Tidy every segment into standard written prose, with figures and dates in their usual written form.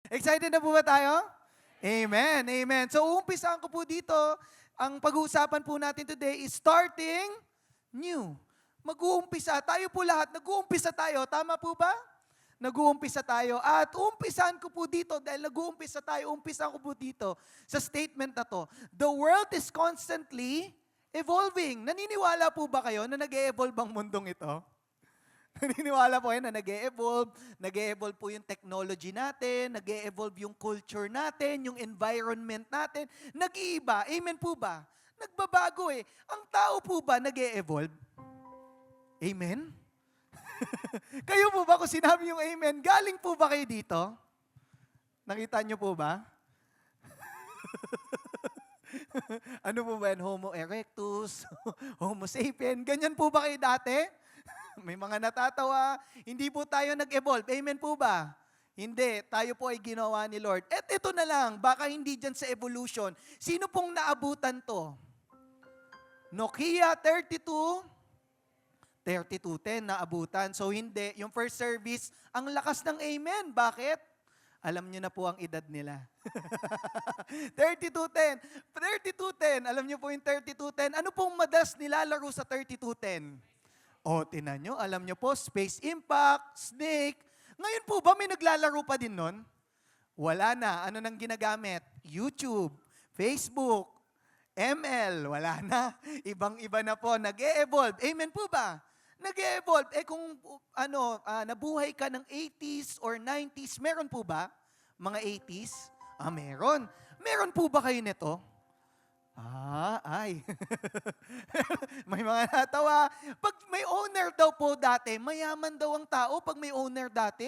Excited na po ba tayo? Amen, amen. So, uumpisahan ko po dito, ang pag-uusapan po natin today is starting new. Mag-uumpisa. Tayo po lahat, nag-uumpisa tayo. Tama po ba? Nag-uumpisa tayo. At uumpisahan ko po dito, dahil nag-uumpisa tayo, uumpisahan ko po dito sa statement na to. The world is constantly evolving. Naniniwala po ba kayo na nag-e-evolve ang mundong ito? Naniniwala po na nag-e-evolve po yung technology natin, nag-e-evolve yung culture natin, yung environment natin, nag-iiba. Amen po ba? Nagbabago eh. Ang tao po ba nag-e-evolve? Amen? Kayo po ba, kung sinabi yung amen, galing po ba kayo dito? Nakita niyo po ba? Ano po ba yan? Homo erectus, Homo sapien, ganyan po ba kayo dati? May mga natatawa, hindi po tayo nag-evolve. Amen po ba? Hindi, tayo po ay ginawa ni Lord. At ito na lang, baka hindi dyan sa evolution. Sino pong naabutan to? Nokia 3210 naabutan. So hindi, yung first service, ang lakas ng amen. Bakit? Alam niyo na po ang edad nila. 3210. 3210, alam niyo po yung 3210. Ano pong madalas nilalaro sa 3210? O, tinan nyo, alam nyo po, Space Impact, Snake. Ngayon po ba may naglalaro pa din nun? Wala na. Ano nang ginagamit? YouTube, Facebook, ML, wala na. Ibang-iba na po, nag-e-evolve. Amen po ba? Nag-e-evolve. Eh kung nabuhay ka ng 80s or 90s, meron po ba? Mga 80s? Meron. Meron po ba kayo nito? Ay. May mga natawa. Pag may owner daw po dati, mayaman daw ang tao pag may owner dati.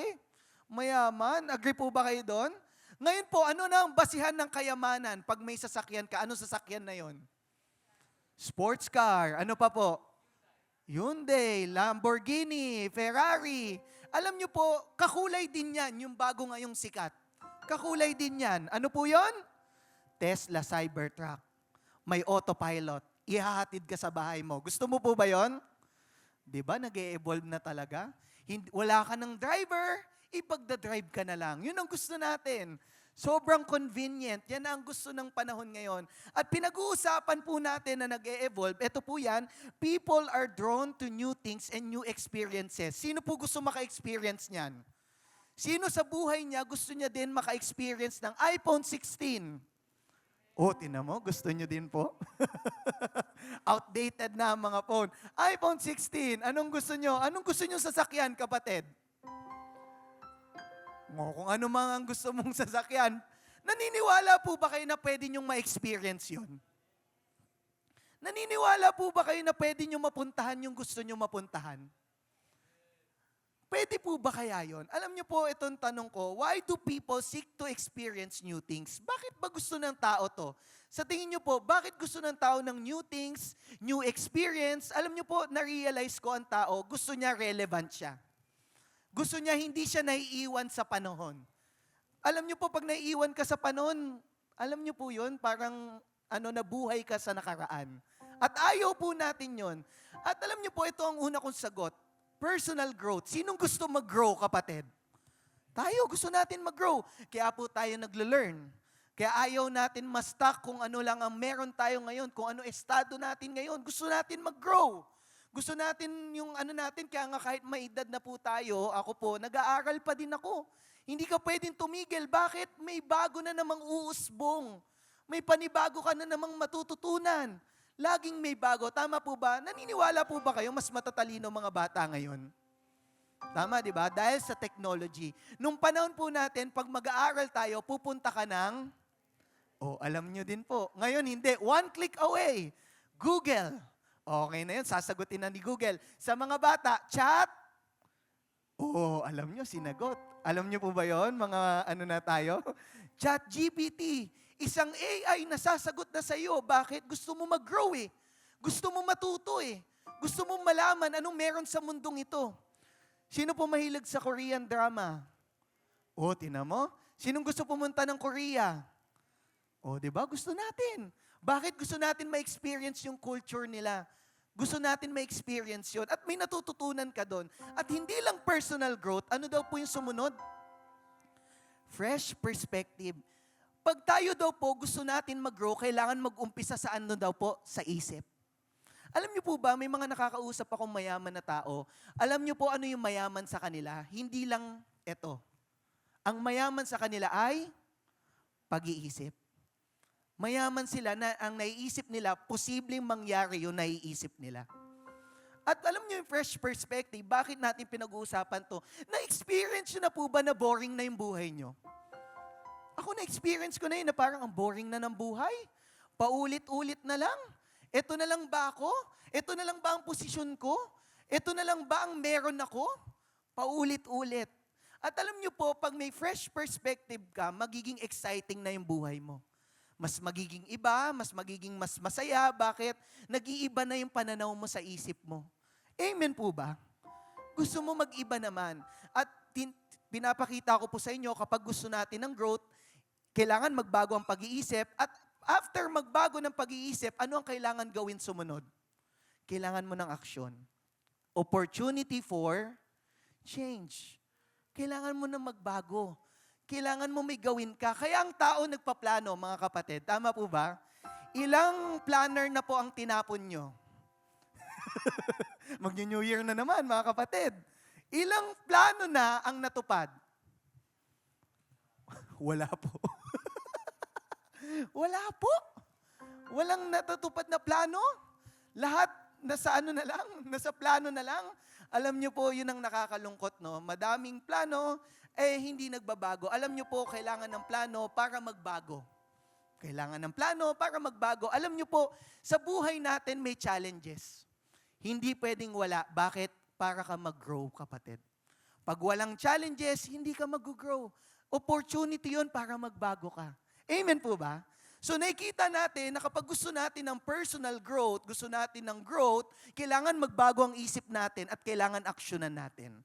Mayaman. Agree po ba kayo doon? Ngayon po, ano na ang basihan ng kayamanan pag may sasakyan ka? Ano sasakyan na yon? Sports car. Ano pa po? Hyundai, Lamborghini, Ferrari. Alam nyo po, kakulay din yan, yung bago ngayong sikat. Kakulay din yan. Ano po yon? Tesla Cybertruck. May autopilot. Ihahatid ka sa bahay mo. Gusto mo po ba yon? Di ba? Nag-e-evolve na talaga. Wala ka ng driver, ipagdadrive ka na lang. Yun ang gusto natin. Sobrang convenient. Yan ang gusto ng panahon ngayon. At pinag-uusapan po natin na nag-e-evolve. Ito po yan, people are drawn to new things and new experiences. Sino po gusto maka-experience niyan? Sino sa buhay niya gusto niya din maka-experience ng iPhone 16? Tinan mo, gusto nyo din po? Outdated na ang mga phone. iPhone 16, anong gusto nyo? Anong gusto nyo sasakyan, kapatid? Kung ano mang ang gusto mong sasakyan, naniniwala po ba kayo na pwede nyong ma-experience yun? Naniniwala po ba kayo na pwede nyo mapuntahan yung gusto nyo mapuntahan? Pwede po ba kaya yon? Alam niyo po, itong tanong ko, why do people seek to experience new things? Bakit ba gusto ng tao to? Sa tingin niyo po, bakit gusto ng tao ng new things, new experience? Alam niyo po, na-realize ko ang tao, gusto niya relevant siya. Gusto niya hindi siya naiiwan sa panahon. Alam niyo po, pag naiiwan ka sa panahon, alam niyo po yun, parang nabuhay ka sa nakaraan. At ayaw po natin yon. At alam niyo po, ito ang una kong sagot. Personal growth. Sinong gusto mag-grow, kapatid? Tayo, gusto natin mag-grow. Kaya po tayo nagle-learn. Kaya ayaw natin ma-stuck kung ano lang ang meron tayo ngayon, kung ano estado natin ngayon. Gusto natin mag-grow. Gusto natin yung natin, kaya nga kahit may edad na po tayo, ako po, nag-aaral pa din ako. Hindi ka pwedeng tumigil. Bakit? May bago na namang uusbong. May panibago ka na namang matututunan. Laging may bago. Tama po ba? Naniniwala po ba kayo mas matatalino mga bata ngayon? Tama, di ba? Dahil sa technology. Nung panahon po natin, pag mag-aaral tayo, pupunta ka ng, alam nyo din po. Ngayon, hindi. One click away. Google. Okay na yun, sasagutin na ni Google. Sa mga bata, chat. Alam nyo, sinagot. Alam nyo po ba yon mga na tayo? Chat GPT. Isang AI na sasagot na sa iyo. Bakit? Gusto mo mag-grow eh. Gusto mo matuto eh. Gusto mo malaman anong meron sa mundong ito. Sino po mahilig sa Korean drama? Tingnan mo. Sinong gusto pumunta ng Korea? Di ba? Gusto natin. Bakit gusto natin ma-experience yung culture nila? Gusto natin ma-experience yun. At may natututunan ka doon. At hindi lang personal growth, ano daw po yung sumunod? fresh perspective. Pag tayo daw po gusto natin mag-grow, kailangan mag-umpisa sa ano daw po? Sa isip. Alam niyo po ba, may mga nakakausap akong mayaman na tao. Alam niyo po ano yung mayaman sa kanila? Hindi lang ito. Ang mayaman sa kanila ay pag-iisip. Mayaman sila na ang naiisip nila, posibleng mangyari yung naiisip nila. At alam niyo yung fresh perspective, bakit natin pinag-uusapan to? Na-experience niyo na po ba na boring na yung buhay niyo? Ako na-experience ko na yun na parang ang boring na ng buhay. Paulit-ulit na lang. Ito na lang ba ako? Ito na lang ba ang posisyon ko? Ito na lang ba ang meron ako? Paulit-ulit. At alam niyo po, pag may fresh perspective ka, magiging exciting na yung buhay mo. Mas magiging iba, mas magiging mas masaya. Bakit? Nag-iiba na yung pananaw mo sa isip mo. Amen po ba? Gusto mo mag-iba naman. At pinapakita ko po sa inyo, kapag gusto natin ng growth, kailangan magbago ang pag-iisip. At after magbago ng pag-iisip, ano ang kailangan gawin sumunod? Kailangan mo ng aksyon. Opportunity for change. Kailangan mo na magbago. Kailangan mo may gawin ka. Kaya ang tao nagpaplano, mga kapatid. Tama po ba? Ilang planner na po ang tinapon nyo? Mag-New Year na naman, mga kapatid. Ilang plano na ang natupad? Wala po. Wala po. Walang natutupad na plano. Lahat nasa ano na lang, nasa plano na lang. Alam niyo po, yun ang nakakalungkot, no? Madaming plano, hindi nagbabago. Alam niyo po, kailangan ng plano para magbago. Kailangan ng plano para magbago. Alam niyo po, sa buhay natin may challenges. Hindi pwedeng wala. Bakit? Para ka mag-grow, kapatid. Pag walang challenges, hindi ka mag-grow. Opportunity yun para magbago ka. Amen po ba? So nakikita natin na kapag gusto natin ng personal growth, gusto natin ng growth, kailangan magbago ang isip natin at kailangan aksyonan natin.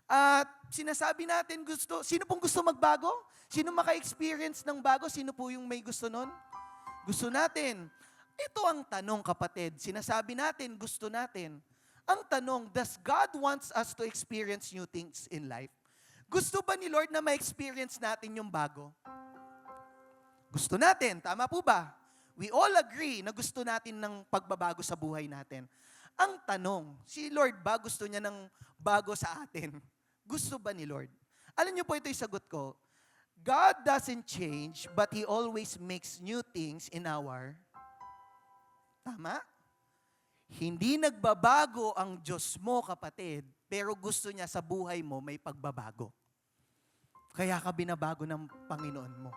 At sinasabi natin sino pong gusto magbago? Sino maka-experience ng bago? Sino po yung may gusto nun? Gusto natin. Ito ang tanong, kapatid. Sinasabi natin, gusto natin. Ang tanong, does God wants us to experience new things in life? Gusto ba ni Lord na ma-experience natin yung bago? Gusto natin, tama po ba? We all agree na gusto natin ng pagbabago sa buhay natin. Ang tanong, si Lord ba gusto niya ng bago sa atin? Gusto ba ni Lord? Alam niyo po ito yung sagot ko. God doesn't change, but He always makes new things in our... Tama? Hindi nagbabago ang Diyos mo, kapatid, pero gusto niya sa buhay mo may pagbabago. Kaya ka binabago ng Panginoon mo.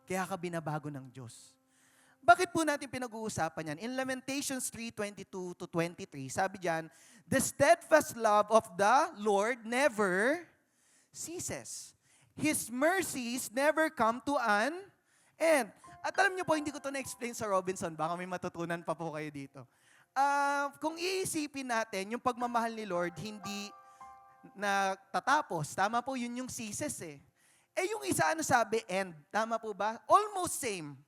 Kaya ka binabago ng Diyos. Bakit po natin pinag-uusapan yan? In Lamentations 3:22-23, sabi diyan, the steadfast love of the Lord never ceases. His mercies never come to an end. At alam niyo po, hindi ko to na-explain sa Robinson. Baka may matutunan pa po kayo dito. Kung iisipin natin, yung pagmamahal ni Lord, hindi natatapos. Tama po, yun yung ceases eh. Yung isa, ano sabi? End. Tama po ba? Almost same.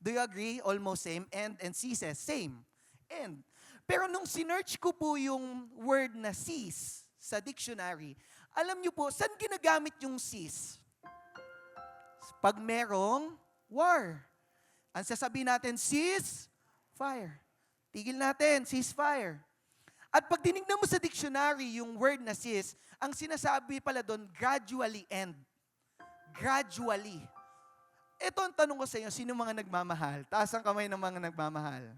Do you agree? Almost same. End and ceases. Same. End. Pero nung sinearch ko po yung word na cease sa dictionary, alam niyo po, saan ginagamit yung cease? Pag merong war. Ang sasabihin natin, cease, fire. Tigil natin, cease fire. At pag tinignan mo sa dictionary yung word na cease, ang sinasabi pala doon, gradually end. Gradually. Ito ang tanong ko sa inyo, sino mga nagmamahal? Taas ang kamay ng mga nagmamahal.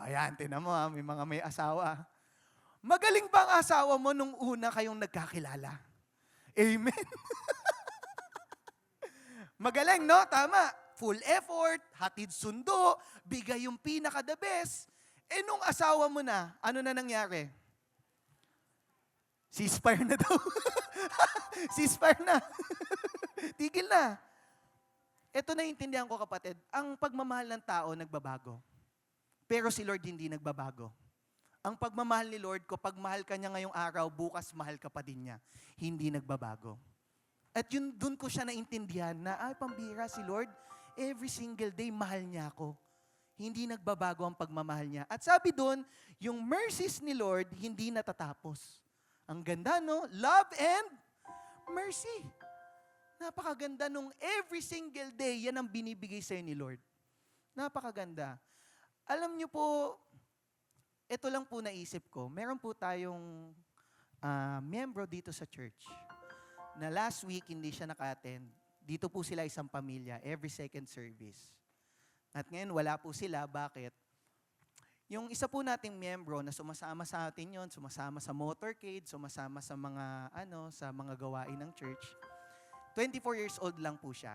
Ayan, tinan mo may mga may asawa. Magaling ba ang asawa mo nung una kayong nagkakilala? Amen? Magaling, no? Tama. Full effort, hatid sundo, bigay yung pinaka-the best. Nung asawa mo na, ano na nangyari? Ceasefire na daw. Ceasefire na. Tigil na. Ito naiintindihan ko, kapatid. Ang pagmamahal ng tao nagbabago. Pero si Lord hindi nagbabago. Ang pagmamahal ni Lord, kapag mahal ka niya ngayong araw, bukas mahal ka pa din niya. Hindi nagbabago. At yun, dun ko siya naintindihan na, pambira si Lord, every single day mahal niya ako. Hindi nagbabago ang pagmamahal niya. At sabi doon, yung mercies ni Lord hindi natatapos. Ang ganda, no? Love and mercy. Napakaganda nung every single day, yan ang binibigay sa'yo ni Lord. Napakaganda. Alam niyo po, ito lang po naisip ko. Meron po tayong miyembro dito sa church na last week hindi siya naka-attend. Dito po sila isang pamilya, every second service. At ngayon wala po sila. Bakit? Yung isa po nating miyembro na sumasama sa atin yon, sumasama sa motorcade, sumasama sa mga gawain ng church, 24 years old lang po siya.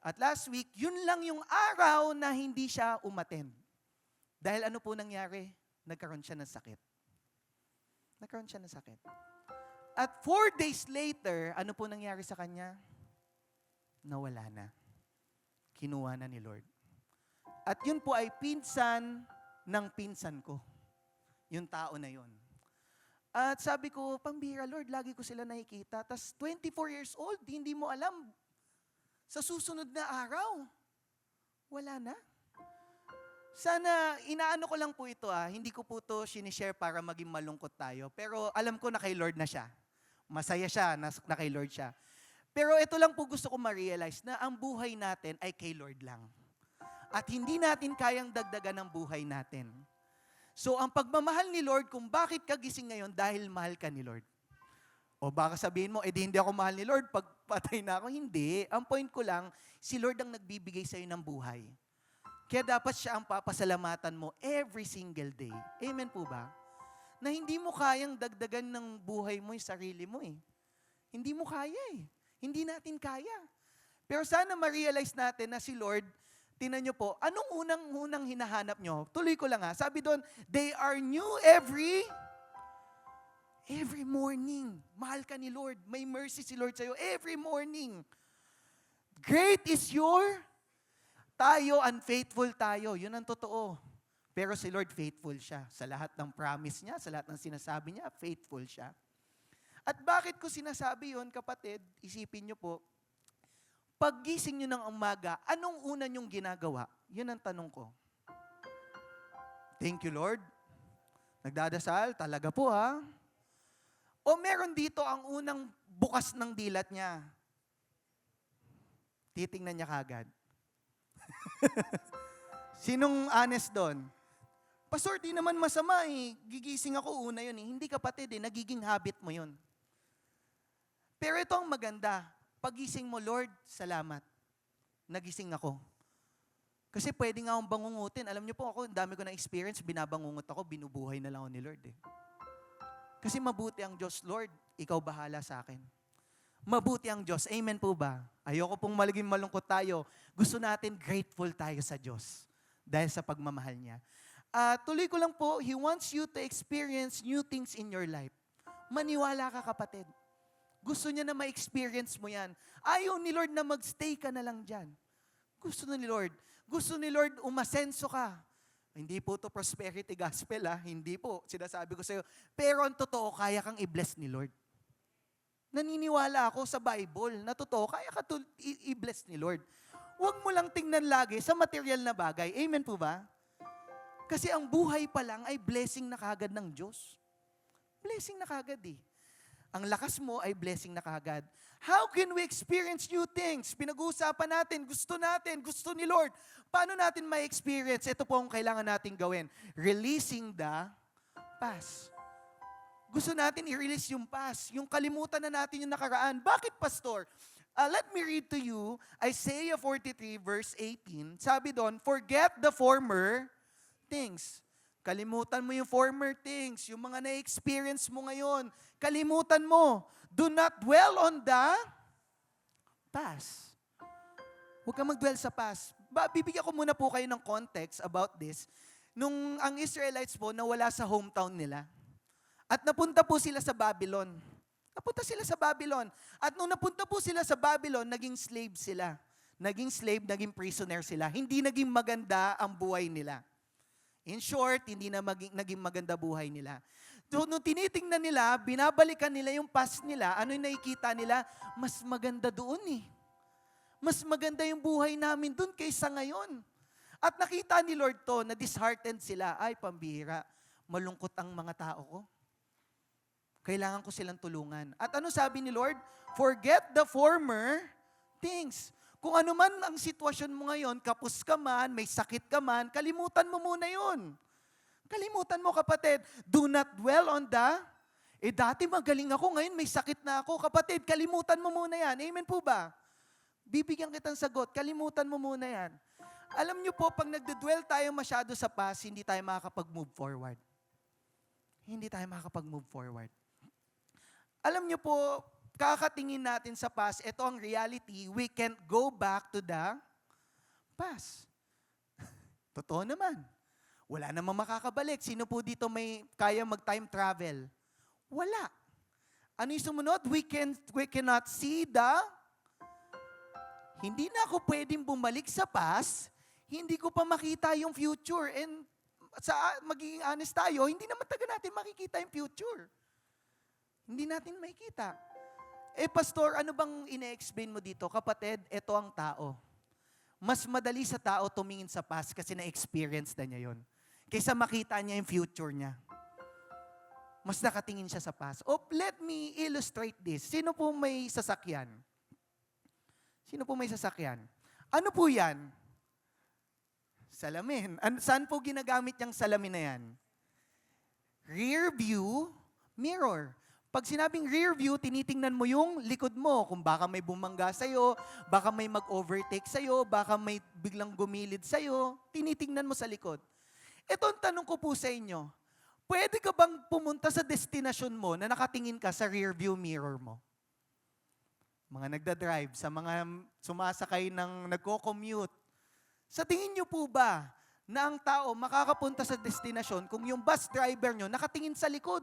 At last week, yun lang yung araw na hindi siya umattend. Dahil ano po nangyari? Nagkaroon siya ng sakit. At 4 days later, ano po nangyari sa kanya? Nawala na. Kinuha na ni Lord. At yun po ay pinsan ng pinsan ko. Yung tao na yun. At sabi ko, pambira Lord, lagi ko sila nakikita. Tas 24 years old, hindi mo alam. Sa susunod na araw, wala na. Sana, inaano ko lang po ito hindi ko po ito sinishare para maging malungkot tayo. Pero alam ko na kay Lord na siya. Masaya siya na kay Lord siya. Pero ito lang po gusto ko ma-realize na ang buhay natin ay kay Lord lang. At hindi natin kayang dagdagan ng buhay natin. So ang pagmamahal ni Lord, kung bakit ka gising ngayon, dahil mahal ka ni Lord. O baka sabihin mo, di hindi ako mahal ni Lord, pag patay na ako. Hindi. Ang point ko lang, si Lord ang nagbibigay sa'yo ng buhay. Kaya dapat siya ang papasalamatan mo every single day. Amen po ba? Na hindi mo kayang dagdagan ng buhay mo yung sarili mo eh. Hindi mo kaya eh. Hindi natin kaya. Pero sana ma-realize natin na si Lord, tingnan nyo po, anong unang hinahanap nyo? Tuloy ko lang sabi doon, they are new every morning. Mahal ka ni Lord. May mercy si Lord sa'yo every morning. Great is tayo, unfaithful tayo. Yun ang totoo. Pero si Lord faithful siya. Sa lahat ng promise niya, sa lahat ng sinasabi niya, faithful siya. At bakit ko sinasabi yun, kapatid? Isipin niyo po, paggising niyo ng umaga, anong una niyong ginagawa? Yun ang tanong ko. Thank you, Lord. Nagdadasal? Talaga po, O meron dito ang unang bukas ng dilat niya. Titingnan niya kagad. Sinong honest doon? Pastor, di naman masama Gigising ako una yun Hindi kapatid nagiging habit mo yun. Pero ito ang maganda. Pagising mo, Lord, salamat. Nagising ako. Kasi pwede nga akong bangungutin. Alam niyo po ako, ang dami ko na experience, binabangungot ako, binubuhay na lang ako ni Lord Kasi mabuti ang Diyos, Lord, ikaw bahala sa akin. Mabuti ang Diyos. Amen po ba? Ayoko pong maging malungkot tayo. Gusto natin grateful tayo sa Diyos dahil sa pagmamahal niya. Tuloy ko lang po, He wants you to experience new things in your life. Maniwala ka, kapatid. Gusto niya na ma-experience mo yan. Ayaw ni Lord na magstay ka na lang dyan. Gusto ni Lord umasenso ka. Hindi po to prosperity gospel Hindi po. Sinasabi ko sa'yo. Pero ang totoo, kaya kang i-bless ni Lord. Naniniwala ako sa Bible na totoo, kaya ka i-bless ni Lord. Huwag mo lang tingnan lagi sa material na bagay. Amen po ba? Kasi ang buhay pa lang ay blessing na kagad ng Diyos. Blessing na kagad Ang lakas mo ay blessing na kagad. How can we experience new things? Pinag-uusapan natin, gusto ni Lord. Paano natin ma-experience? Ito po ang kailangan natin gawin. Releasing the past. Gusto natin i-release yung past. Yung kalimutan na natin yung nakaraan. Bakit, Pastor? Let me read to you Isaiah 43 verse 18. Sabi doon, forget the former things. Kalimutan mo yung former things, yung mga na-experience mo ngayon. Kalimutan mo. Do not dwell on the past. Huwag kang mag-dwell sa past. Bibigyan ko muna po kayo ng context about this. Nung ang Israelites po nawala sa hometown nila, at napunta po sila sa Babylon. At nung napunta po sila sa Babylon, naging slave sila. Naging prisoner sila. Hindi naging maganda ang buhay nila. In short, hindi na naging maganda buhay nila. So, nung tinitingnan nila, binabalikan nila yung past nila, ano yung nakikita nila? Mas maganda doon Mas maganda yung buhay namin doon kaysa ngayon. At nakita ni Lord to, na disheartened sila. Ay, pambihira, malungkot ang mga tao ko. Kailangan ko silang tulungan. At ano sabi ni Lord? Forget the former things. Kung ano man ang sitwasyon mo ngayon, kapos ka man, may sakit ka man, kalimutan mo muna yun. Kalimutan mo, kapatid. Do not dwell on dati magaling ako, ngayon may sakit na ako. Kapatid, kalimutan mo muna yan. Amen po ba? Bibigyan kitang sagot, kalimutan mo muna yan. Alam niyo po, pag nagdudwell tayo masyado sa past, hindi tayo makakapag-move forward. Hindi tayo makakapag-move forward. Alam niyo po, kakatingin natin sa past, ito ang reality, we can't go back to the past. Totoo naman. Wala namang makakabalik. Sino po dito may kaya mag-time travel? Wala. Ano yung sumunod? We cannot see hindi na ako pwedeng bumalik sa past, hindi ko pa makita yung future. And magiging honest tayo, hindi naman taga natin makikita yung future. Hindi natin makikita. Pastor, ano bang ine-explain mo dito? Kapatid, ito ang tao. Mas madali sa tao tumingin sa past kasi na-experience na niya yon. Kaysa makita niya yung future niya. Mas nakatingin siya sa past. Let me illustrate this. Sino po may sasakyan? Sino po may sasakyan? Ano po yan? Salamin. Saan po ginagamit yung salamin na yan? Rear view mirror. Pag sinabing rear view, tinitingnan mo yung likod mo. Kung baka may bumangga sa'yo, baka may mag-overtake sa'yo, baka may biglang gumilid sa'yo, tinitingnan mo sa likod. Ito ang tanong ko po sa inyo. Pwede ka bang pumunta sa destinasyon mo na nakatingin ka sa rear view mirror mo? Mga nagdadrive, sa mga sumasakay ng nagko-commute. Sa tingin nyo po ba na ang tao makakapunta sa destinasyon kung yung bus driver nyo nakatingin sa likod?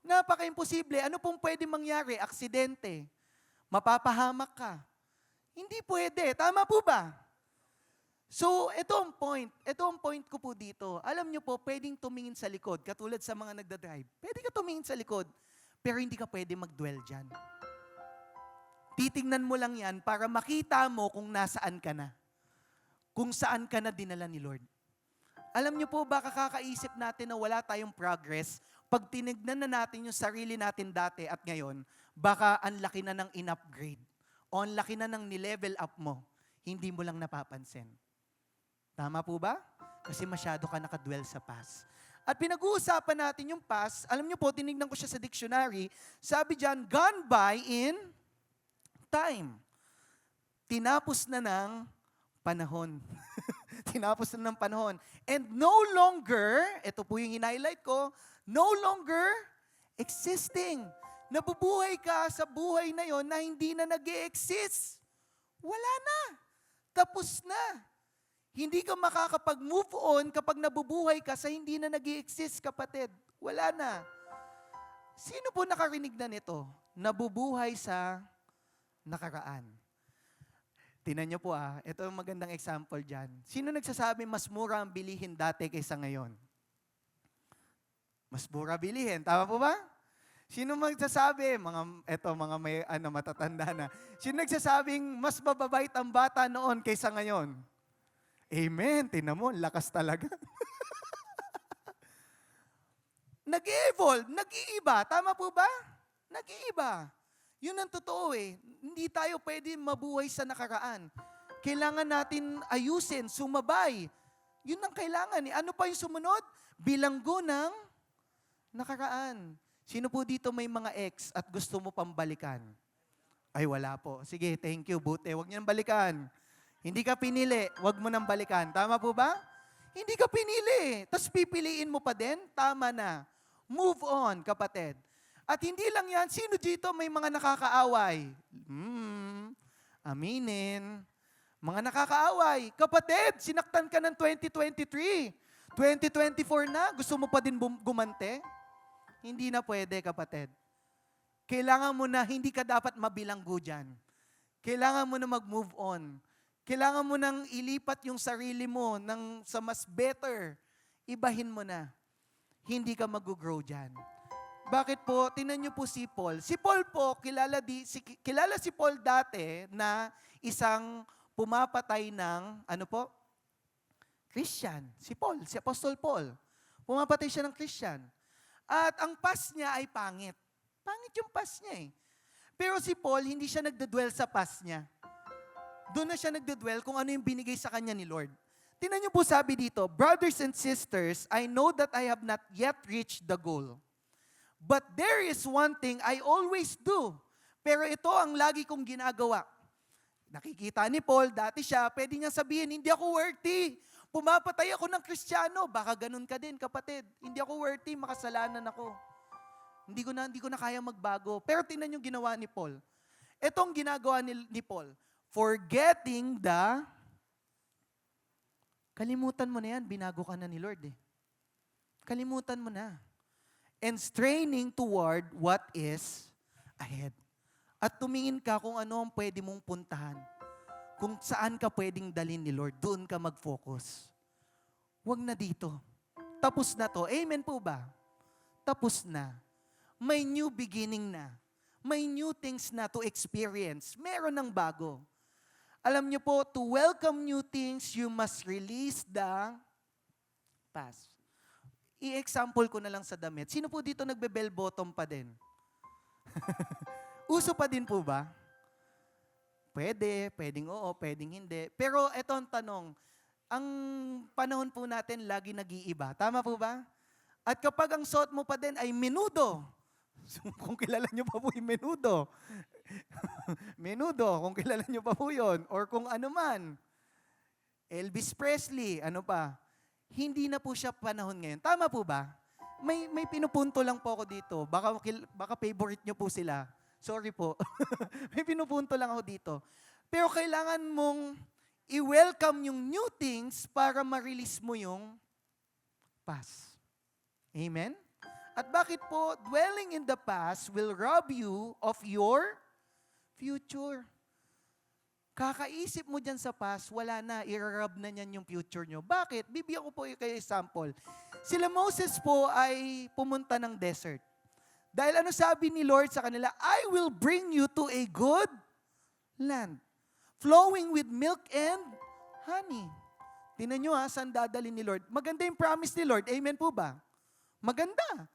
Napaka-imposible. Ano pong pwede mangyari? Aksidente. Mapapahamak ka. Hindi pwede. Tama po ba? So, ito ang point. Ito ang point ko po dito. Alam nyo po, pwedeng tumingin sa likod. Katulad sa mga nagdadrive. Pwede ka tumingin sa likod. Pero hindi ka pwede mag-dwell dyan. Titingnan mo lang yan para makita mo kung nasaan ka na. Kung saan ka na dinala ni Lord. Alam niyo po, baka kakaisip natin na wala tayong progress. Pag tinignan na natin yung sarili natin dati at ngayon, baka ang laki na ng in-upgrade. O ang laki na ng ni-level up mo. Hindi mo lang napapansin. Tama po ba? Kasi masyado ka nakadwell sa past. At pinag-uusapan natin yung past, alam niyo po, tinignan ko siya sa dictionary, sabi diyan, gone by in time. Tinapos na ng panahon. Tinapos na ng panahon. And no longer, ito po yung in-highlight ko, no longer existing. Nabubuhay ka sa buhay na yon na hindi na nag-e-exist. Wala na. Tapos na. Hindi ka makakapag-move on kapag nabubuhay ka sa hindi na nag-i-exist, kapatid. Wala na. Sino po nakarinig na nito? Nabubuhay sa nakaraan. Tingnan niyo po ito ang magandang example dyan. Sino nagsasabi mas mura ang bilihin dati kaysa ngayon? Mas mura bilihin. Tama po ba? Sino magsasabi? Mga may matatanda na. Sino nagsasabing mas mababait ang bata noon kaysa ngayon? Amen. Tingnan mo, lakas talaga. Nag-evolve, nag-iiba. Tama po ba? Nag-iiba. Yun ang totoo Hindi tayo pwede mabuhay sa nakaraan. Kailangan natin ayusin, sumabay. Yun ang kailangan Ano pa yung sumunod? Bilanggo ng nakaraan. Sino po dito may mga ex at gusto mo pambalikan? Ay, wala po. Sige, thank you. Buti, huwag niyo nang balikan. Hindi ka pinili, wag mo nang balikan. Tama po ba? Hindi ka pinili. Tapos pipiliin mo pa din? Tama na. Move on, kapatid. At hindi lang yan, sino dito may mga nakakaaway? Aminin. Mga nakakaaway. Kapatid, sinaktan ka ng 2023. 2024 na, gusto mo pa din gumante? Hindi na pwede, kapatid. Kailangan mo na, hindi ka dapat mabilanggo dyan. Kailangan mo na mag-move on. Kailangan mo nang ilipat yung sarili mo sa mas better. Ibahin mo na. Hindi ka mag-grow dyan. Bakit po? Tingnan niyo po si Paul. Si Paul po, kilala si Paul dati na isang pumapatay ng, Christian. Si Paul, si Apostle Paul. Pumapatay siya ng Christian. At ang past niya ay pangit. Pangit yung past niya eh. Pero si Paul, hindi siya nagdadwell sa past niya. Doon na siya nagdadwell kung ano yung binigay sa kanya ni Lord. Tingnan niyo po sabi dito, brothers and sisters, I know that I have not yet reached the goal. But there is one thing I always do. Pero ito ang lagi kong ginagawa. Nakikita ni Paul, dati siya, pwede niya sabihin, hindi ako worthy. Pumapatay ako ng Kristiyano. Baka ganun ka din, kapatid. Hindi ako worthy, makasalanan ako. Hindi ko na kaya magbago. Pero tingnan yung ginawa ni Paul. Itong ginagawa ni Paul, forgetting the, kalimutan mo na yan, binago ka na ni Lord eh. Kalimutan mo na. And straining toward what is ahead. At tumingin ka kung ano ang pwede mong puntahan. Kung saan ka pwedeng dalhin ni Lord, doon ka mag-focus. Huwag na dito. Tapos na to. Amen po ba? Tapos na. May new beginning na. May new things na to experience. Meron ng bago. Alam niyo po, to welcome new things, you must release the past. I-example ko na lang sa damit. Sino po dito nagbe-bell bottom pa din? Uso pa din po ba? Pwede, pwedeng oo, pwedeng hindi. Pero eto ang tanong, ang panahon po natin lagi nag-iiba. Tama po ba? At kapag ang suot mo pa din ay menudo, kung kilala nyo pa po yung menudo, menudo, kung kilala nyo pa po yun, or kung ano man, Elvis Presley, ano pa, hindi na po siya panahon ngayon. Tama po ba? May pinupunto lang po ako dito. Baka favorite nyo po sila. Sorry po. May pinupunto lang ako dito. Pero kailangan mong i-welcome yung new things para ma-release mo yung past. Amen? At bakit po, dwelling in the past will rob you of your future. Kakaisip mo dyan sa past, wala na, i-rob na niyan yung future nyo. Bakit? Bibigyan ko po kayo example. Sila Moses po ay pumunta ng desert. Dahil ano sabi ni Lord sa kanila, I will bring you to a good land, flowing with milk and honey. Tingnan nyo saan dadalhin ni Lord. Maganda yung promise ni Lord. Amen po ba? Maganda.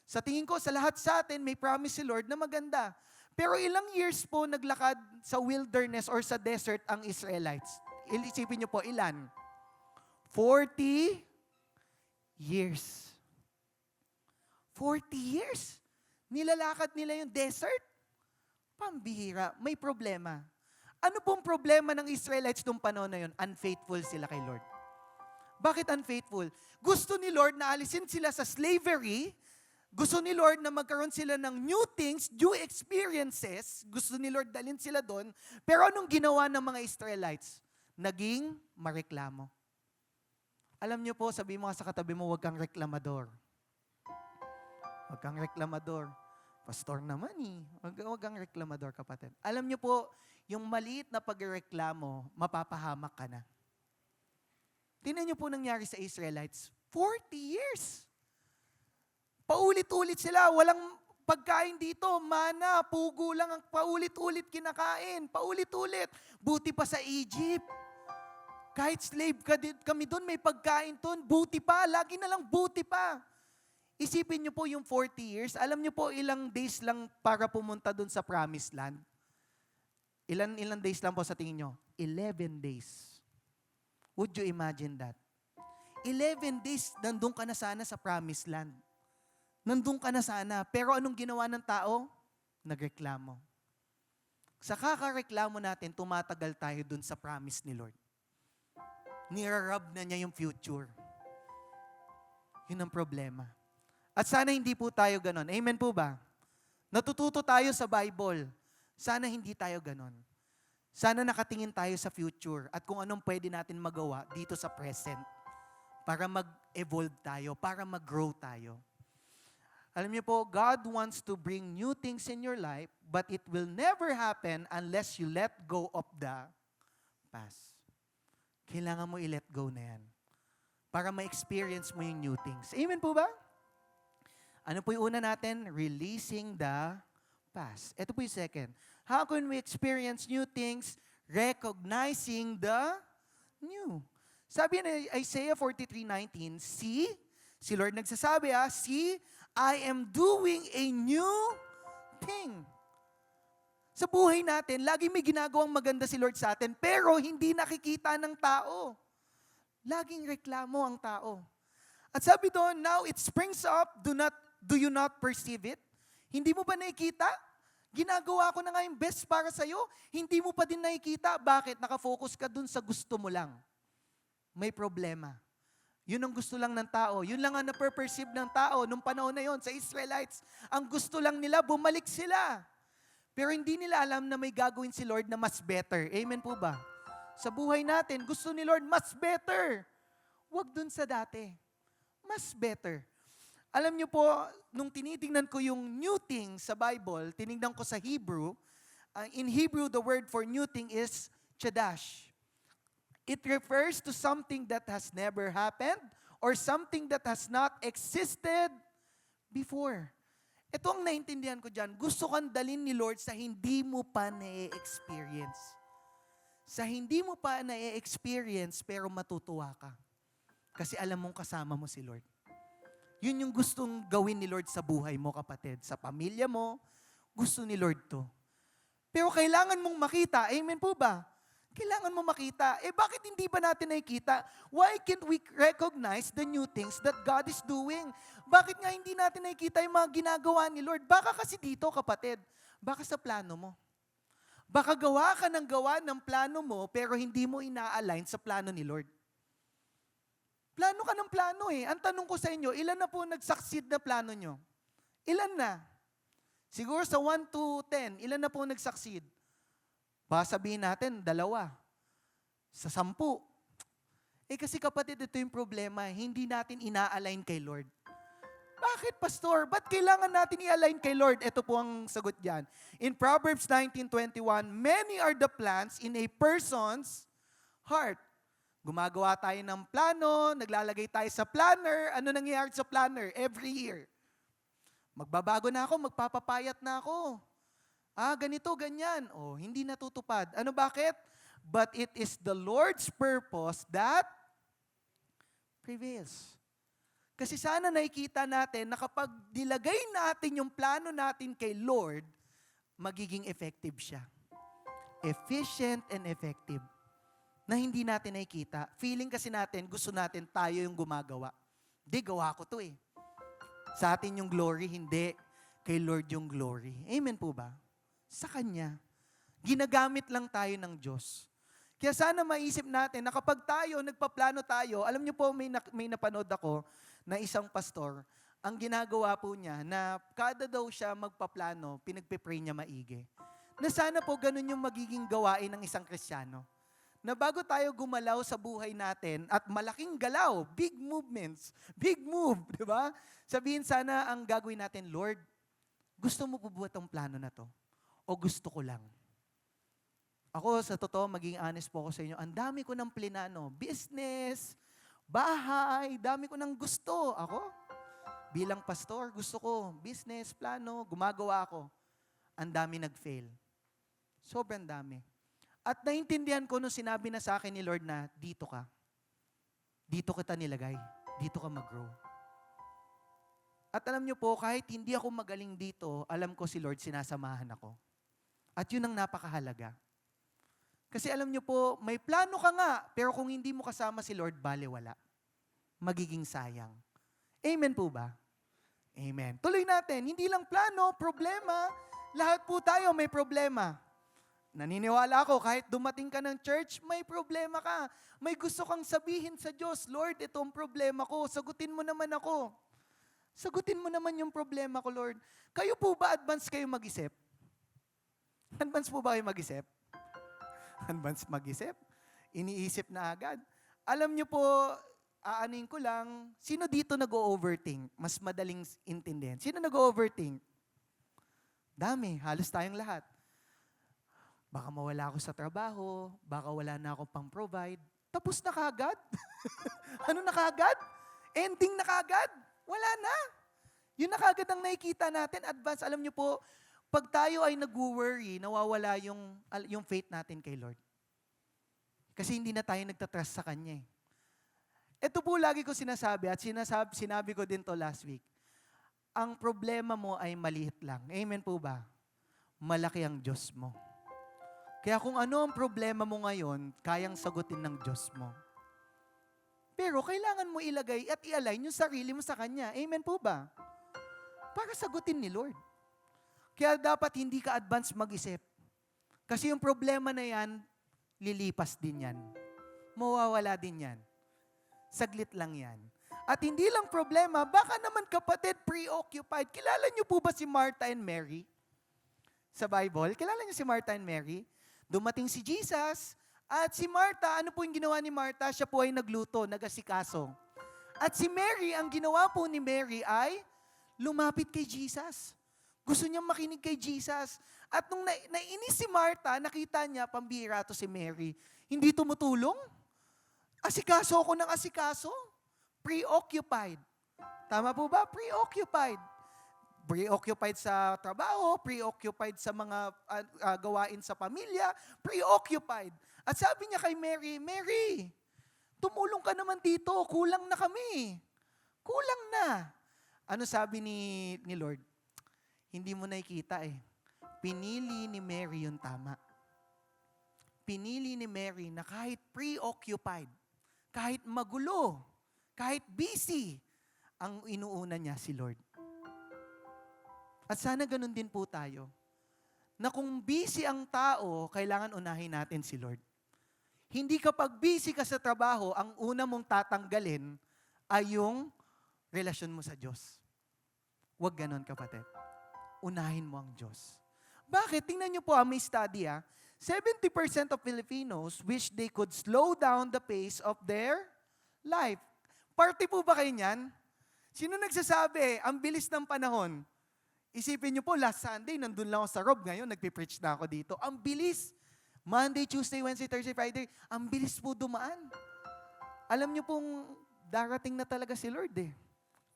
Sa tingin ko, sa lahat sa atin, may promise si Lord na maganda. Pero ilang years po naglakad sa wilderness or sa desert ang Israelites? Isipin nyo po, ilan? 40 years. 40 years. Nilalakad nila yung desert. Pambihira, may problema. Ano pong problema ng Israelites nung panahon na yun? Unfaithful sila kay Lord. Bakit unfaithful? Gusto ni Lord na alisin sila sa slavery. Gusto ni Lord na magkaroon sila ng new things, new experiences. Gusto ni Lord dalhin sila doon. Pero anong ginawa ng mga Israelites? Naging mareklamo. Alam niyo po, sabi mo sa katabi mo, huwag kang reklamador. Huwag kang reklamador. Pastor naman Huwag kang reklamador, kapatid. Alam niyo po, yung maliit na pagreklamo, mapapahamak ka na. Tingnan niyo po nangyari sa Israelites. 40 years. Paulit-ulit sila. Walang pagkain dito. Mana, pugo lang ang paulit-ulit kinakain. Paulit-ulit. Buti pa sa Egypt. Kahit slave kami doon, may pagkain doon. Buti pa. Lagi na lang buti pa. Isipin niyo po yung 40 years. Alam niyo po ilang days lang para pumunta doon sa promised land? Ilan days lang po sa tingin niyo? 11 days. Would you imagine that? 11 days, nandun ka na sana sa promised land. Nandun ka na sana. Pero anong ginawa ng tao? Nagreklamo. Sa kakareklamo natin, tumatagal tayo dun sa promise ni Lord. Nirarab na niya yung future. Yun ang problema. At sana hindi po tayo ganon. Amen po ba? Natututo tayo sa Bible. Sana hindi tayo ganon. Sana nakatingin tayo sa future at kung anong pwede natin magawa dito sa present para mag-evolve tayo, para mag-grow tayo. Alam niyo po, God wants to bring new things in your life, but it will never happen unless you let go of the past. Kailangan mo i-let go na yan para ma-experience mo yung new things. Amen po ba? Ano po yung una natin? Releasing the past. Ito po yung second. How can we experience new things? Recognizing the new. Sabi ni Isaiah 43:19, see, si Lord nagsasabi see, I am doing a new thing. Sa buhay natin, lagi may ginagawang maganda si Lord sa atin, pero hindi nakikita ng tao. Laging reklamo ang tao. At sabi doon, now it springs up, do you not perceive it? Hindi mo ba nakikita? Ginagawa ko na nga yung best para sa'yo, hindi mo pa din nakikita. Bakit? Nakafocus ka dun sa gusto mo lang. May problema. Yun ang gusto lang ng tao. Yun lang ang naperperceive ng tao nung panahon na yon sa Israelites. Ang gusto lang nila, bumalik sila. Pero hindi nila alam na may gagawin si Lord na mas better. Amen po ba? Sa buhay natin, gusto ni Lord mas better. Huwag dun sa dati. Mas better. Alam niyo po, nung tinitingnan ko yung new thing sa Bible, tinignan ko sa Hebrew, in Hebrew, the word for new thing is chadash. It refers to something that has never happened or something that has not existed before. Ito ang naintindihan ko dyan. Gusto kang dalhin ni Lord sa hindi mo pa na-experience. Sa hindi mo pa na-experience, pero matutuwa ka. Kasi alam mong kasama mo si Lord. Yun yung gustong gawin ni Lord sa buhay mo, kapatid. Sa pamilya mo, gusto ni Lord to. Pero kailangan mong makita. Amen po ba? Kailangan mo makita. Bakit hindi ba natin nakikita? Why can't we recognize the new things that God is doing? Bakit nga hindi natin nakikita yung mga ginagawa ni Lord? Baka kasi dito, kapatid. Baka sa plano mo. Baka gawa ka ng plano mo, pero hindi mo ina-align sa plano ni Lord. Plano ka ng plano eh. Ang tanong ko sa inyo, ilan na po nag-succeed na plano nyo? Ilan na? Siguro sa 1 to 10, ilan na po nag-succeed? Baka sabihin natin, 2. Sa 10. Kasi kapatid, ito yung problema. Hindi natin ina-align kay Lord. Bakit, Pastor? Ba't kailangan natin i-align kay Lord? Ito po ang sagot dyan. In Proverbs 19:21, many are the plans in a person's heart. Gumagawa tayo ng plano, naglalagay tayo sa planner. Ano nangyayari sa planner? Every year. Magbabago na ako, magpapapayat na ako. Ganito, ganyan. Hindi natutupad. Ano, bakit? But it is the Lord's purpose that prevails. Kasi sana nakikita natin na kapag nilagay natin yung plano natin kay Lord, magiging effective siya. Efficient and effective. Na hindi natin nakikita. Feeling kasi natin, gusto natin tayo yung gumagawa. Hindi, gawa ko to eh. Sa atin yung glory, hindi. Kay Lord yung glory. Amen po ba? Sa Kanya. Ginagamit lang tayo ng Diyos. Kaya sana maisip natin na kapag tayo, nagpaplano tayo, alam niyo po, may napanood ako na isang pastor, ang ginagawa po niya, na kada daw siya magpaplano, pinagpipray niya maigi. Na sana po ganun yung magiging gawain ng isang Kristiyano. Na bago tayo gumalaw sa buhay natin, at malaking galaw, big movements, big move, di ba? Sabihin sana ang gagawin natin, Lord, gusto mo po buhat ang plano na to? O gusto ko lang? Ako, sa totoo, maging honest po ako sa inyo, ang dami ko ng plinano. Business, bahay, dami ko ng gusto. Ako, bilang pastor, gusto ko, business, plano, gumagawa ako. Ang dami nag-fail. Sobrang dami. At naintindihan ko nung sinabi na sa akin ni Lord na, dito ka. Dito kita nilagay. Dito ka mag-grow. At alam niyo po, kahit hindi ako magaling dito, alam ko si Lord sinasamahan ako. At yun ang napakahalaga. Kasi alam niyo po, may plano ka nga, pero kung hindi mo kasama si Lord, baliwala. Magiging sayang. Amen po ba? Amen. Tuloy natin, hindi lang plano, problema. Lahat po tayo may problema. Naniniwala ako, kahit dumating ka ng church, may problema ka. May gusto kang sabihin sa Diyos, Lord, ito ang problema ko. Sagutin mo naman ako. Sagutin mo naman yung problema ko, Lord. Kayo po ba advance kayo mag-isip? Advance po ba kayo mag-isip? Advance mag-isip? Iniisip na agad. Alam niyo po, aanin ko lang, sino dito nag-o-overthink? Mas madaling intindihin. Sino nag-o-overthink? Dami, halos tayong lahat. Baka mawala ako sa trabaho, baka wala na ako pang-provide. Tapos na kagad? Ano na kagad? Ending na kagad? Wala na. Yun na kagad ang nakikita natin. Advance, alam niyo po, pag tayo ay nag-worry, nawawala yung faith natin kay Lord. Kasi hindi na tayo nagtatrust sa Kanya eh. Ito po lagi ko sinasabi at sinabi ko din to last week. ang problema mo ay maliit lang. Amen po ba? Malaki ang Diyos mo. Kaya kung ano ang problema mo ngayon, kayang sagutin ng Diyos mo. Pero kailangan mo ilagay at i-align yung sarili mo sa Kanya. Amen po ba? Para sagutin ni Lord. Kaya dapat hindi ka advance mag-isip. Kasi yung problema na yan, lilipas din yan. Mawawala din yan. Saglit lang yan. At hindi lang problema, baka naman kapatid, preoccupied. Kilala niyo po ba si Martha and Mary? Sa Bible, kilala niyo si Martha and Mary? Dumating si Jesus, at si Martha, ano po yung ginawa ni Martha? Siya po ay nagluto, nagasikaso. At si Mary, ang ginawa po ni Mary ay lumapit kay Jesus. Gusto niyang makinig kay Jesus. At nung nainis si Martha, nakita niya, pambira to si Mary. Hindi tumutulong? Asikaso ako ng asikaso? Preoccupied. Tama po ba? Preoccupied. Preoccupied sa trabaho, preoccupied sa mga gawain sa pamilya, preoccupied. At sabi niya kay Mary, Mary, tumulong ka naman dito, kulang na kami. Kulang na. Ano sabi ni Lord? Hindi mo nakikita eh. Pinili ni Mary yung tama. Pinili ni Mary na kahit preoccupied, kahit magulo, kahit busy, ang inuuna niya si Lord. At sana ganun din po tayo. Na kung busy ang tao, kailangan unahin natin si Lord. Hindi kapag busy ka sa trabaho, ang una mong tatanggalin ay yung relasyon mo sa Diyos. Huwag ganun, kapatid. Unahin mo ang Diyos. Bakit? Tingnan niyo po, may study 70% of Filipinos wish they could slow down the pace of their life. Party po ba kayo niyan? Sino nagsasabi, ang bilis ng panahon? Isipin niyo po, last Sunday, nandun lang ako sa Rob. Ngayon, nagpipreach na ako dito. Ang bilis. Monday, Tuesday, Wednesday, Thursday, Friday, ang bilis po dumaan. Alam niyo pong darating na talaga si Lord eh.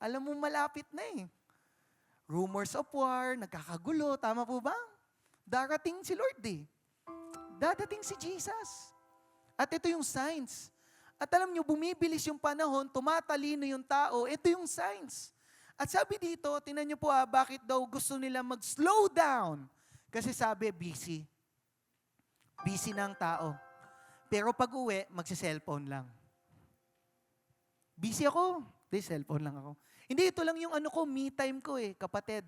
Alam mo, malapit na eh. Rumors of war, nagkakagulo, tama po ba? Darating si Lord eh. Dadating si Jesus. At ito yung signs. At alam niyo, bumibilis yung panahon, tumatalino yung tao, ito yung signs. At sabi dito, tingnan niyo po bakit daw gusto nila mag-slow down. Kasi sabi, busy. Busy na ang tao. Pero pag uwi, magsi-cellphone lang. Busy ako, di cellphone lang ako. Hindi, ito lang yung me time ko eh, kapatid.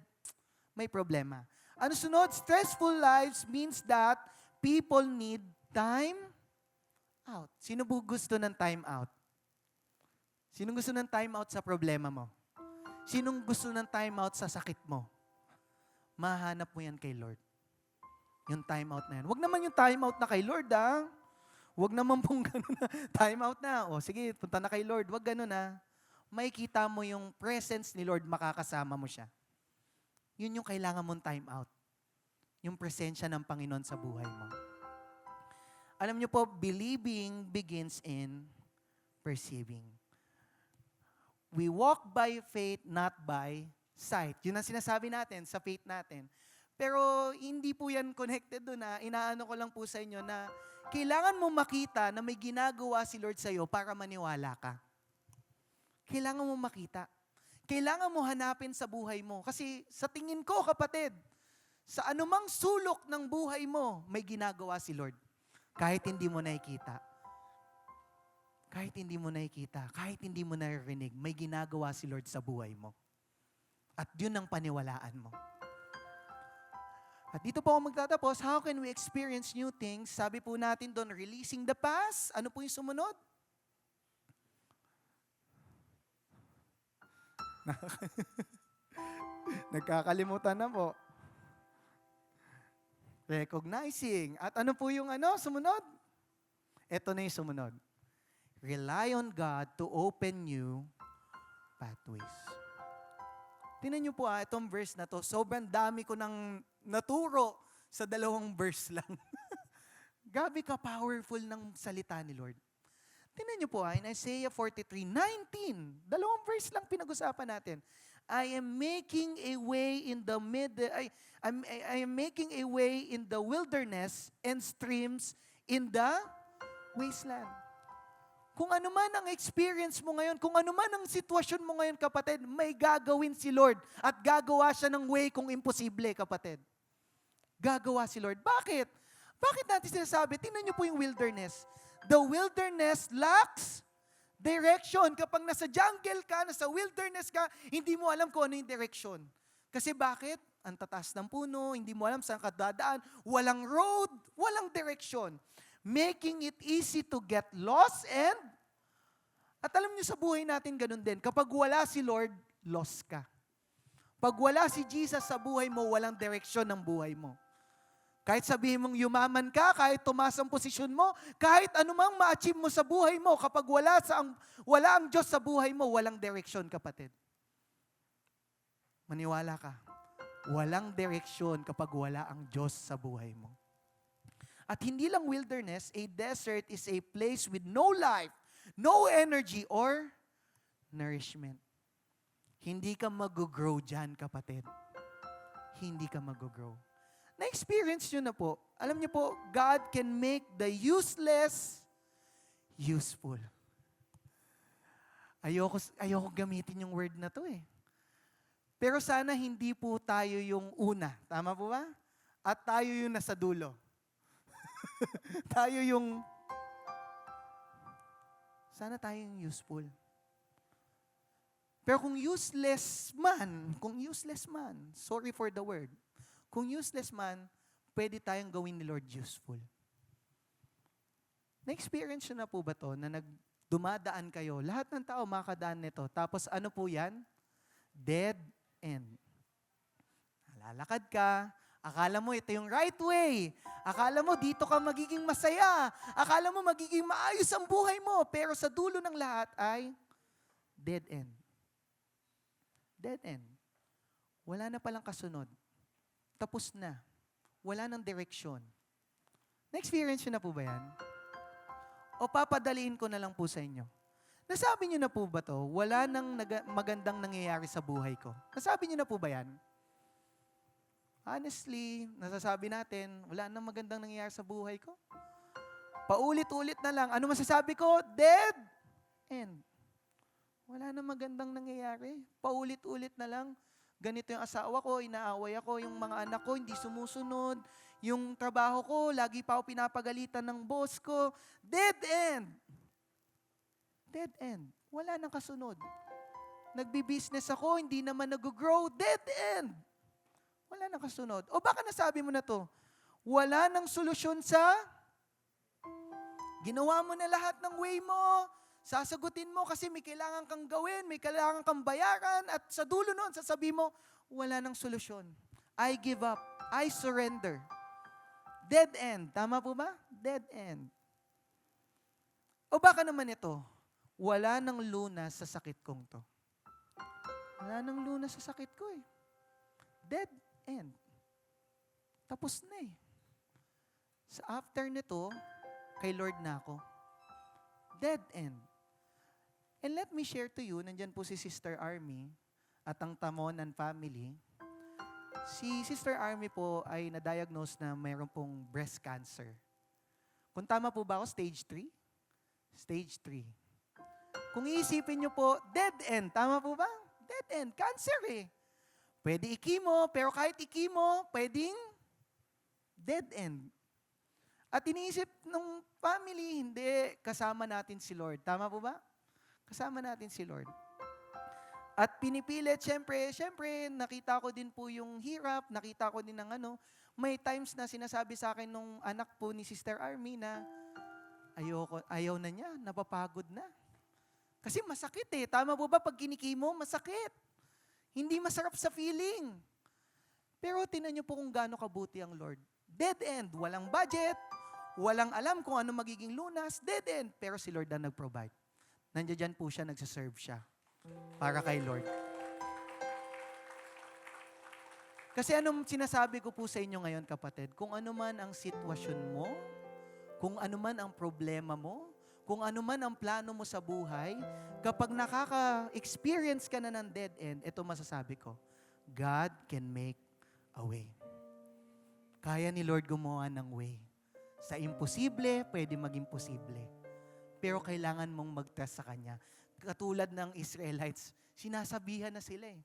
May problema. Ano sunod? Stressful lives means that people need time out. Sino po gusto ng time out? Sino gusto ng time out sa problema mo? Sinong gusto ng time out sa sakit mo? Mahanap mo yan kay Lord. Yung time out na yan. Huwag naman yung time out na kay Lord, Huwag naman pong gano'n na, time out na. O sige, punta na kay Lord. Huwag gano'n Makikita mo yung presence ni Lord, makakasama mo siya. Yun yung kailangan mong time out. Yung presensya ng Panginoon sa buhay mo. Alam niyo po, believing begins in perceiving. We walk by faith, not by sight. Yun ang sinasabi natin sa faith natin. Pero hindi po yan connected doon inaano ko lang po sa inyo na kailangan mo makita na may ginagawa si Lord sa iyo para maniwala ka. Kailangan mo makita. Kailangan mo hanapin sa buhay mo. Kasi sa tingin ko, kapatid, sa anumang sulok ng buhay mo, may ginagawa si Lord. Kahit hindi mo nakikita. Kahit hindi mo nakikita, kahit hindi mo naririnig, may ginagawa si Lord sa buhay mo. At yun ang paniwalaan mo. At dito po ako magtatapos, how can we experience new things? Sabi po natin doon, releasing the past. Ano po yung sumunod? Nagkakalimutan na po. Recognizing. At ano po yung sumunod? Ito na yung sumunod. Rely on God to open new pathways. Tingnan niyo po itong verse na to. Sobrang dami ko nang naturo sa 2 verse lang. Gabi ka powerful ng salita ni Lord. Tingnan niyo po in Isaiah 43:19. 2 verse lang pinag-usapan natin. I am making a way in the I am making a way in the wilderness and streams in the wasteland. Kung ano man ang experience mo ngayon, kung ano man ang sitwasyon mo ngayon, kapatid, may gagawin si Lord at gagawa siya ng way kung imposible, kapatid. Gagawa si Lord. Bakit? Bakit natin sinasabi? Tingnan niyo po yung wilderness. The wilderness lacks direction. Kapag nasa jungle ka, nasa wilderness ka, hindi mo alam kung ano yung direction. Kasi bakit? Ang tataas ng puno, hindi mo alam saan ka dadaan, walang road, walang direction. Making it easy to get lost at alam niyo sa buhay natin ganun din. Kapag wala si Lord, lost ka. Pag wala si Jesus sa buhay mo, walang direksyon ng buhay mo. Kahit sabihin mong yumaman ka, kahit tumaas ang posisyon mo, kahit anumang ma-achieve mo sa buhay mo, kapag wala ang Diyos sa buhay mo, walang direksyon, kapatid. Maniwala ka. Walang direksyon kapag wala ang Diyos sa buhay mo. At hindi lang wilderness, a desert is a place with no life, no energy, or nourishment. Hindi ka mag-grow dyan, kapatid. Hindi ka mag-grow. Na-experience nyo na po. Alam niyo po, God can make the useless useful. Ayoko gamitin yung word na to eh. Pero sana hindi po tayo yung una. Tama po ba? At tayo yung nasa dulo. Sana tayo yung useful. Pero kung useless man, sorry for the word, kung useless man, pwede tayong gawin ni Lord useful. Na-experience nyo na po ba to na dumadaan kayo? Lahat ng tao makakadaan nito. Tapos ano po yan? Dead end. Lalakad ka, akala mo ito yung right way. Akala mo dito ka magiging masaya. Akala mo magiging maayos ang buhay mo. Pero sa dulo ng lahat ay dead end. Dead end. Wala na palang kasunod. Tapos na. Wala nang direksyon. Na-experience nyo na po ba yan? O papadaliin ko na lang po sa inyo. Nasabi nyo na po ba to? Wala nang magandang nangyayari sa buhay ko. Nasabi nyo na po ba yan? Honestly, nasasabi natin, wala nang magandang nangyayari sa buhay ko. Paulit-ulit na lang. Ano masasabi ko? Dead end. Wala nang magandang nangyayari. Paulit-ulit na lang. Ganito yung asawa ko, inaaway ako, yung mga anak ko hindi sumusunod, yung trabaho ko, lagi pa ako pinapagalitan ng boss ko. Dead end. Dead end. Wala nang kasunod. Nagbi-business ako, hindi naman nag-grow. Dead end. Wala nang kasunod. O baka nasabi mo na to, wala nang solusyon sa ginawa mo na lahat ng way mo, sasagutin mo kasi may kailangan kang gawin, may kailangan kang bayaran, at sa dulo nun, sasabihin mo, wala nang solusyon. I give up. I surrender. Dead end. Tama po ba? Dead end. O baka naman ito, wala nang lunas sa sakit kong to. Wala nang lunas sa sakit ko eh. Dead end. Tapos na eh. Sa after nito, kay Lord na ako. Dead end. And let me share to you, nandyan po si Sister Army at ang Tamonan family. Si Sister Army po ay na-diagnose na mayroon pong breast cancer. Kung tama po ba ako, stage 3? Stage 3. Kung iisipin nyo po, dead end. Tama po ba? Dead end. Cancer eh. Pwede i-chemo, pero kahit i-chemo, pwedeng dead end. At iniisip ng family, hindi, kasama natin si Lord. Tama po ba? Kasama natin si Lord. At pinipilit, syempre, nakita ko din po yung hirap, nakita ko din ng may times na sinasabi sa akin nung anak po ni Sister Army na ayaw na niya, napapagod na. Kasi masakit eh. Tama po ba pag kinikimo, masakit. Hindi masarap sa feeling. Pero tinan niyo po kung gaano kabuti ang Lord. Dead end, walang budget, walang alam kung ano magiging lunas, dead end. Pero si Lord ang nag-provide. Nandiyan po siya, nagsaserve siya. Para kay Lord. Kasi anong sinasabi ko po sa inyo ngayon, kapatid, kung ano man ang sitwasyon mo, kung ano man ang problema mo, kung ano man ang plano mo sa buhay, kapag nakaka-experience ka na ng dead end, ito masasabi ko, God can make a way. Kaya ni Lord gumawa ng way. Sa imposible, pwede maging posible. pero kailangan mong mag-trust sa Kanya. Katulad ng Israelites, sinasabihan na sila eh.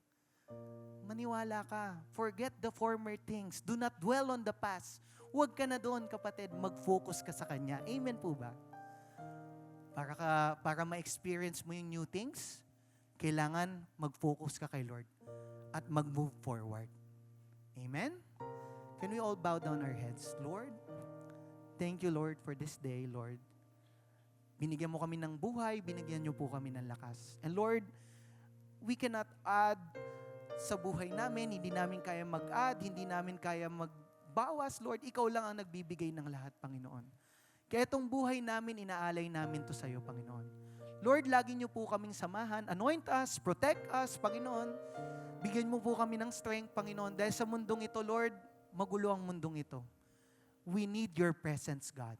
Maniwala ka. Forget the former things. Do not dwell on the past. Huwag ka na doon, kapatid. Mag-focus ka sa Kanya. Amen po ba? Para ma-experience mo yung new things, kailangan mag-focus ka kay Lord at mag-move forward. Amen? Can we all bow down our heads? Lord, thank you, Lord, for this day, Lord. Binigyan mo kami ng buhay, binigyan niyo po kami ng lakas. And Lord, we cannot add sa buhay namin, hindi namin kaya mag-add, hindi namin kaya magbawas. Lord, Ikaw lang ang nagbibigay ng lahat, Panginoon. Kaya itong buhay namin, inaalay namin to sa iyo, Panginoon. Lord, lagi niyo po kaming samahan, anoint us, protect us, Panginoon. Bigyan mo po kami ng strength, Panginoon, dahil sa mundong ito, Lord, magulo ang mundong ito. We need your presence, God.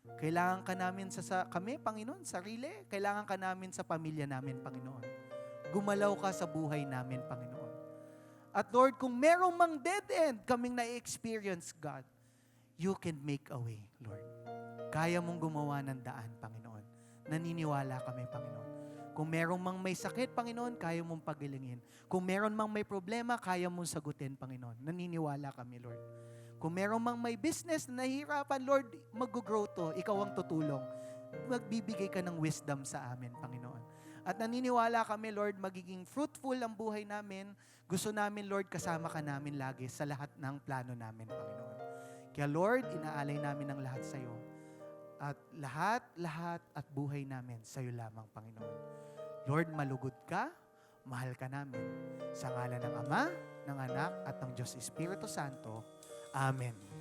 Kailangan ka namin kami, Panginoon, sarili. Kailangan ka namin sa pamilya namin, Panginoon. Gumalaw ka sa buhay namin, Panginoon. At Lord, kung merong mang dead end kaming na-experience, God, you can make a way, Lord. Kaya mong gumawa ng daan, Panginoon. Naniniwala kami, Panginoon. Kung merong mang may sakit, Panginoon, kaya mong pagilingin. Kung meron mang may problema, kaya mong sagutin, Panginoon. Naniniwala kami, Lord. Kung meron mang may business na nahihirapan, Lord, mag-grow to. Ikaw ang tutulong. Magbibigay ka ng wisdom sa amin, Panginoon. At naniniwala kami, Lord, magiging fruitful ang buhay namin. Gusto namin, Lord, kasama ka namin lagi sa lahat ng plano namin, Panginoon. Kaya, Lord, inaalay namin ang lahat sa iyo. At lahat at buhay namin sa iyo lamang, Panginoon. Lord, malugod ka, mahal ka namin. Sa ngalan ng Ama, ng Anak, at ng Diyos Espiritu Santo. Amen.